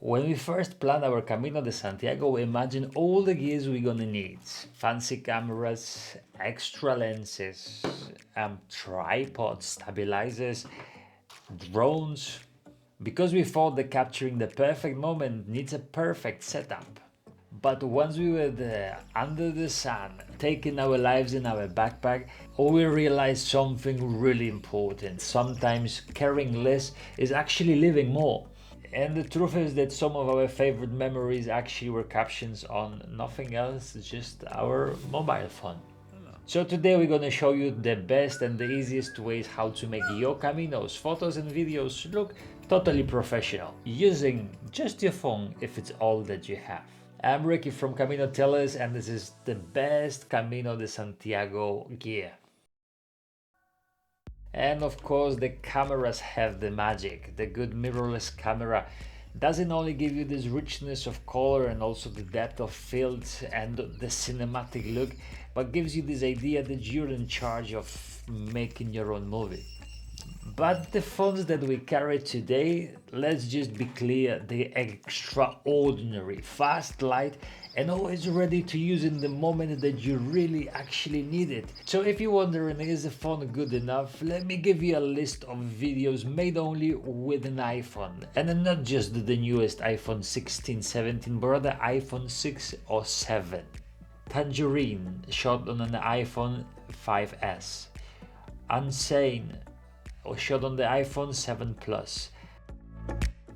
When we first planned our Camino de Santiago, we imagined all the gears we're gonna need. Fancy cameras, extra lenses, tripods, stabilizers, drones. Because we thought that capturing the perfect moment needs a perfect setup. But once we were there, under the sun, taking our lives in our backpack, we realized something really important. Sometimes carrying less is actually living more. And the truth is that some of our favorite memories actually were captions on nothing else, just our mobile phone. So today we're gonna show you the best and the easiest ways how to make your Caminos, photos and videos look totally professional, using just your phone if it's all that you have. I'm Ricky from Caminotellers and this is the best Camino de Santiago gear. And of course the cameras have the magic. The good mirrorless camera doesn't only give you this richness of color and also the depth of field and the cinematic look, but gives you this idea that you're in charge of making your own movie. But the phones that we carry today, let's just be clear, they're extraordinary, fast, light, and always ready to use in the moment that you really actually need it. So if you're wondering, is the phone good enough? Let me give you a list of videos made only with an iPhone. And not just the newest iPhone 16, 17, but rather iPhone 6 or 7. Tangerine, shot on an iPhone 5S. Unsane, or shot on the iPhone 7 Plus.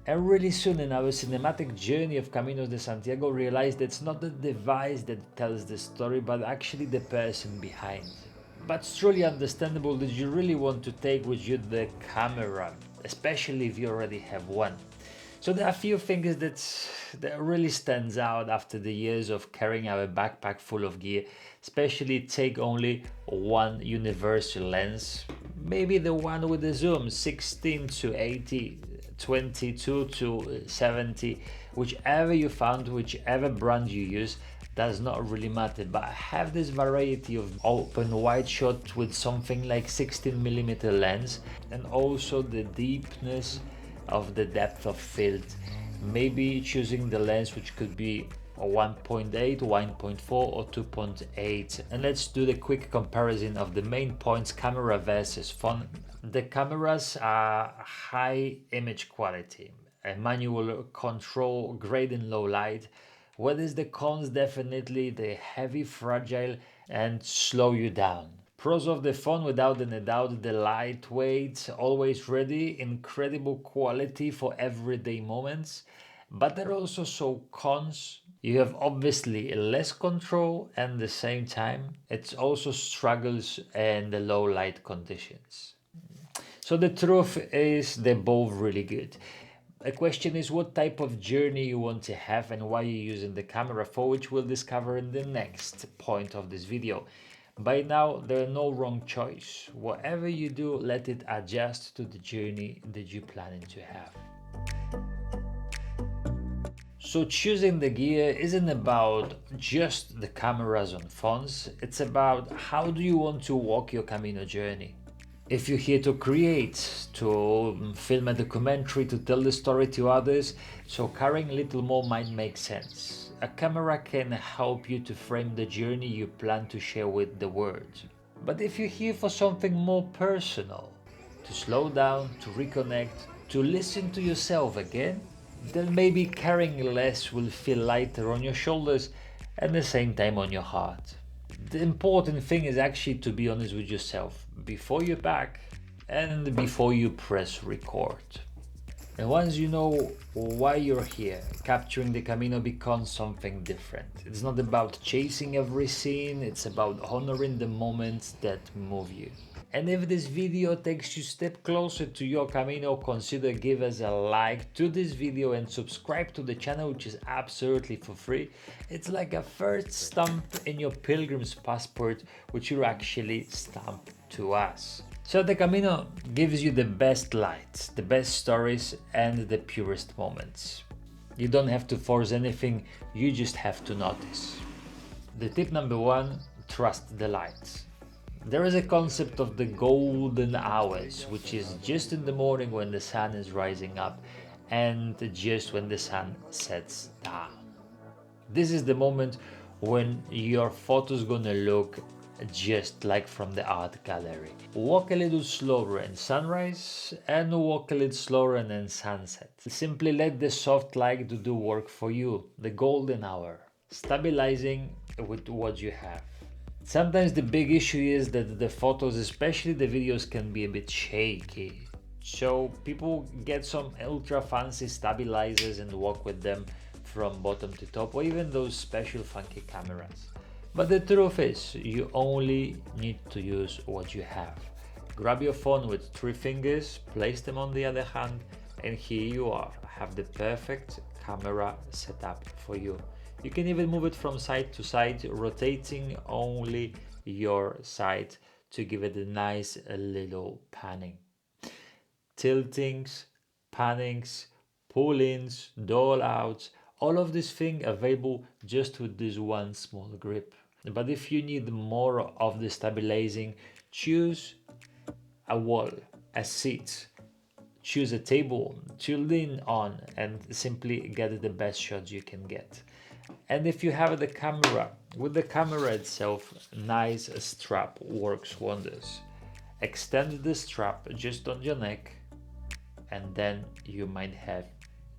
And really soon in our cinematic journey of Camino de Santiago realized it's not the device that tells the story but actually the person behind. But it's truly understandable that you really want to take with you the camera, especially if you already have one. So there are a few things that really stands out after the years of carrying our backpack full of gear, especially take only one universal lens, maybe the one with the zoom 16 to 80, 22 to 70, whichever you found, whichever brand you use, does not really matter, but have this variety of open wide shot with something like 16mm lens and also the deepness of the depth of field, maybe choosing the lens which could be a 1.8, 1.4 or 2.8. And let's do the quick comparison of the main points, camera versus phone. The cameras are high image quality, a manual control, great in low light. What is the cons? Definitely the heavy, fragile and slow you down. Pros of the phone, without any doubt, the lightweight, always ready, incredible quality for everyday moments. But there are also some cons. You have obviously less control and at the same time it also struggles in the low light conditions. So the truth is they're both really good. The question is what type of journey you want to have and why you're using the camera for, which we'll discover in the next point of this video. By now, there are no wrong choice. Whatever you do, let it adjust to the journey that you're planning to have. So choosing the gear isn't about just the cameras on phones, it's about how do you want to walk your Camino journey. If you're here to create, to film a documentary, to tell the story to others, so carrying a little more might make sense. A camera can help you to frame the journey you plan to share with the world. But if you're here for something more personal, to slow down, to reconnect, to listen to yourself again, then maybe carrying less will feel lighter on your shoulders and at the same time on your heart. The important thing is actually to be honest with yourself before you pack and before you press record. And once you know why you're here, capturing the Camino becomes something different. It's not about chasing every scene, it's about honoring the moments that move you. And if this video takes you a step closer to your Camino, consider give us a like to this video and subscribe to the channel, which is absolutely for free. It's like a first stamp in your pilgrim's passport, which you actually stamp to us. So the Camino gives you the best lights, the best stories and the purest moments. You don't have to force anything, you just have to notice. The tip number one, trust the lights. There is a concept of the golden hours, which is just in the morning when the sun is rising up. and just when the sun sets down. This is the moment when your photo's gonna look just like from the art gallery. Walk a little slower in sunrise and walk a little slower in sunset. Simply let the soft light do the work for you, the golden hour, stabilizing with what you have. Sometimes the big issue is that the photos, especially the videos, can be a bit shaky. So people get some ultra fancy stabilizers and work with them from bottom to top, or even those special funky cameras. But the truth is, you only need to use what you have. Grab your phone with 3 fingers, place them on the other hand, and here you are, have the perfect camera setup for you. You can even move it from side to side, rotating only your side to give it a nice little panning. Tiltings, pannings, pull-ins, doll-outs, all of this thing available just with this one small grip. But if you need more of the stabilizing, choose a wall, a seat, choose a table to lean on and simply get the best shots you can get. And if you have the camera, with the camera itself, nice strap works wonders. Extend the strap just on your neck, and then you might have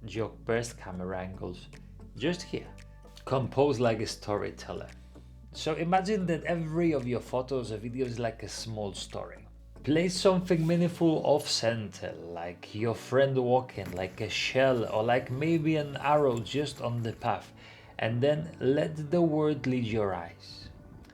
your best camera angles just here. Compose like a storyteller. So imagine that every of your photos or videos is like a small story. Place something meaningful off center, like your friend walking, like a shell, or like maybe an arrow just on the path, and then let the word lead your eyes.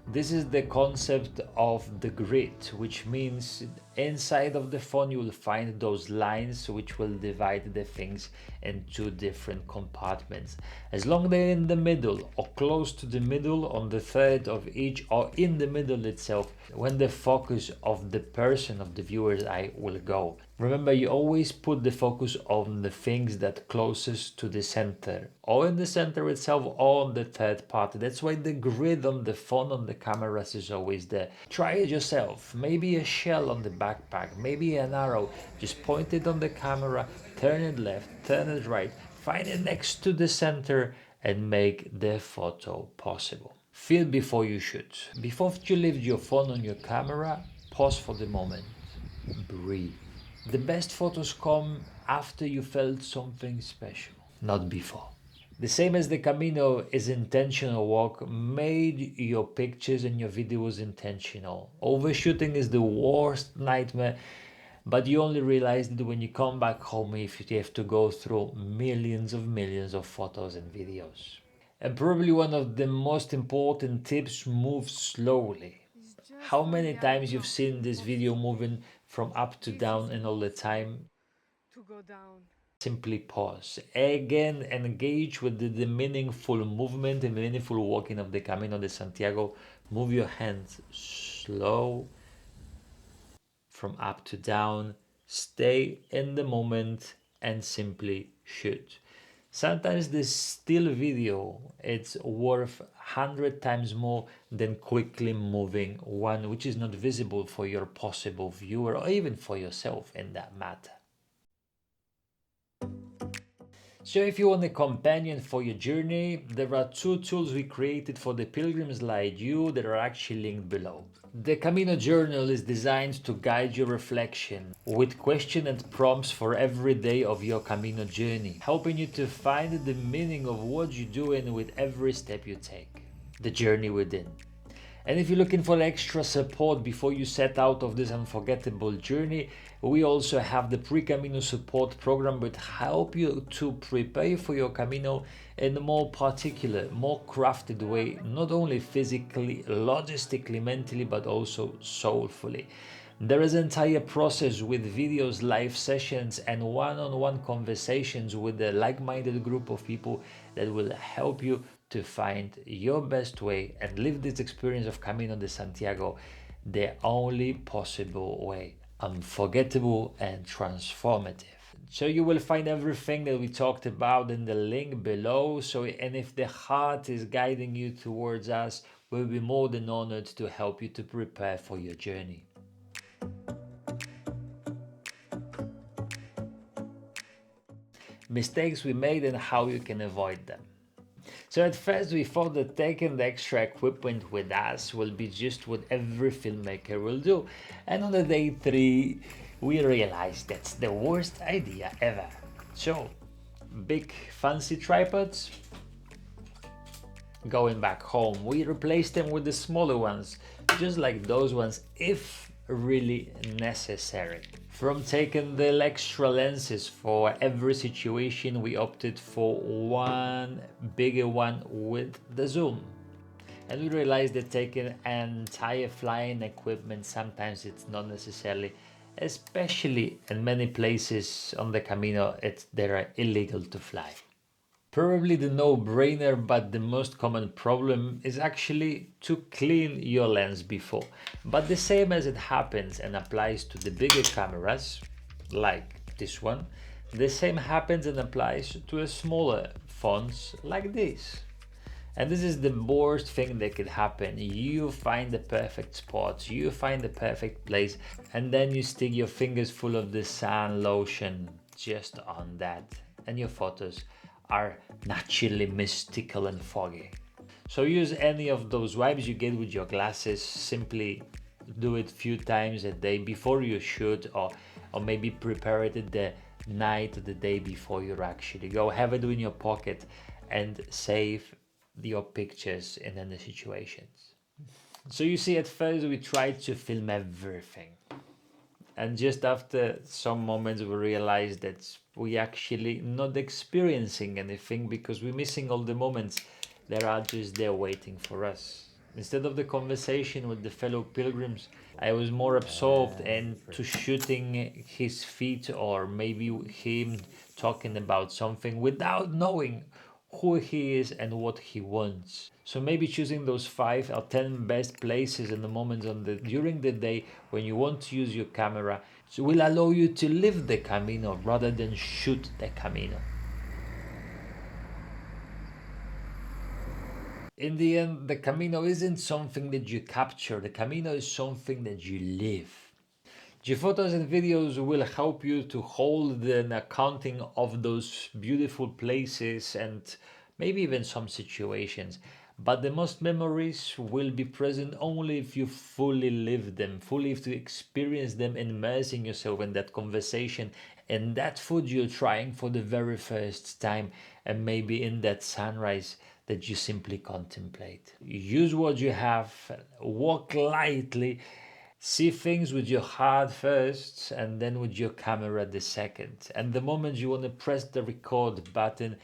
This is the concept of the grid, which means inside of the phone you will find those lines which will divide the things into different compartments. As long as they're in the middle or close to the middle, on the third of each, or in the middle itself, when the focus of the person, of the viewer's eye will go. Remember, you always put the focus on the things that closest to the center, or in the center itself, or on the third part. That's why the grid on the phone, on the cameras, is always there. Try it yourself. Maybe a shell on the backpack, maybe an arrow. Just point it on the camera, turn it left, turn it right, find it next to the center, and make the photo possible. Feel before you shoot. Before you leave your phone on your camera, pause for the moment. Breathe. The best photos come after you felt something special, not before. The same as the Camino is intentional walk, made your pictures and your videos intentional. Overshooting is the worst nightmare, but you only realize it when you come back home if you have to go through millions of photos and videos. And probably one of the most important tips, move slowly. How many times you've seen this video moving from up to down and all the time? to go down. Simply pause. Again, engage with the meaningful movement and meaningful walking of the Camino de Santiago. Move your hands slow from up to down. Stay in the moment and simply shoot. Sometimes this still video it's worth 100 times more than quickly moving one which is not visible for your possible viewer or even for yourself in that matter. So if you want a companion for your journey, there are 2 tools we created for the pilgrims like you that are actually linked below. The Camino Journal is designed to guide your reflection with questions and prompts for every day of your Camino journey, helping you to find the meaning of what you're doing with every step you take. The journey within. And if you're looking for extra support before you set out of this unforgettable journey, we also have the pre-Camino support program which help you to prepare for your Camino in a more particular, more crafted way, not only physically, logistically, mentally, but also soulfully. There is an entire process with videos, live sessions, and one-on-one conversations with a like-minded group of people that will help you to find your best way and live this experience of Camino de Santiago the only possible way, unforgettable and transformative. So you will find everything that we talked about in the link below. So, and if the heart is guiding you towards us, we'll be more than honored to help you to prepare for your journey. mistakes we made and how you can avoid them. So at first we thought that taking the extra equipment with us will be just what every filmmaker will do. And on the day 3 we realized that's the worst idea ever. So big fancy tripods, going back home we replaced them with the smaller ones, just like those ones if really necessary. From taking the extra lenses for every situation, we opted for one bigger one with the zoom. And we realized that taking entire flying equipment sometimes it's not necessarily, especially in many places on the Camino, they're illegal to fly. Probably the no-brainer, but the most common problem is actually to clean your lens before. But the same as it happens and applies to the bigger cameras, like this one, the same happens and applies to a smaller phones like this. And this is the worst thing that could happen. You find the perfect spot, you find the perfect place, and then you stick your fingers full of the sun lotion just on that, and your photos are naturally mystical and foggy. So use any of those wipes you get with your glasses. Simply do it few times a day before you shoot, or maybe prepare it the night or the day before you actually go. Have it in your pocket and save your pictures in any situations. So you see, at first we tried to film everything, and just after some moments we realized that we actually not experiencing anything because we're missing all the moments that are just there waiting for us. Instead of the conversation with the fellow pilgrims, I was more absorbed into shooting his feet, or maybe him talking about something without knowing who he is and what he wants. So maybe choosing those 5 or 10 best places and the moments during the day when you want to use your camera, so will allow you to live the Camino rather than shoot the Camino. In the end, the Camino isn't something that you capture, the Camino is something that you live. Your photos and videos will help you to hold an accounting of those beautiful places and maybe even some situations. But the most memories will be present only if you fully live them, fully if you experience them, immersing yourself in that conversation and that food you're trying for the very first time, and maybe in that sunrise that you simply contemplate. Use what you have, walk lightly, see things with your heart first and then with your camera the second. And the moment you want to press the record button,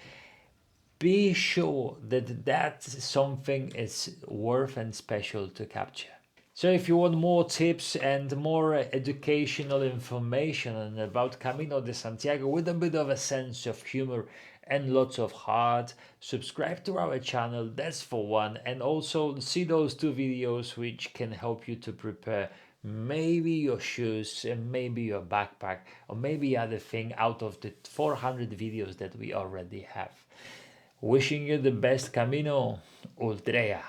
be sure that that something is worth and special to capture. So if you want more tips and more educational information about Camino de Santiago with a bit of a sense of humor and lots of heart, subscribe to our channel, that's for one, and also see those 2 videos which can help you to prepare maybe your shoes and maybe your backpack or maybe other thing out of the 400 videos that we already have. Wishing you the best Camino, Ultrea.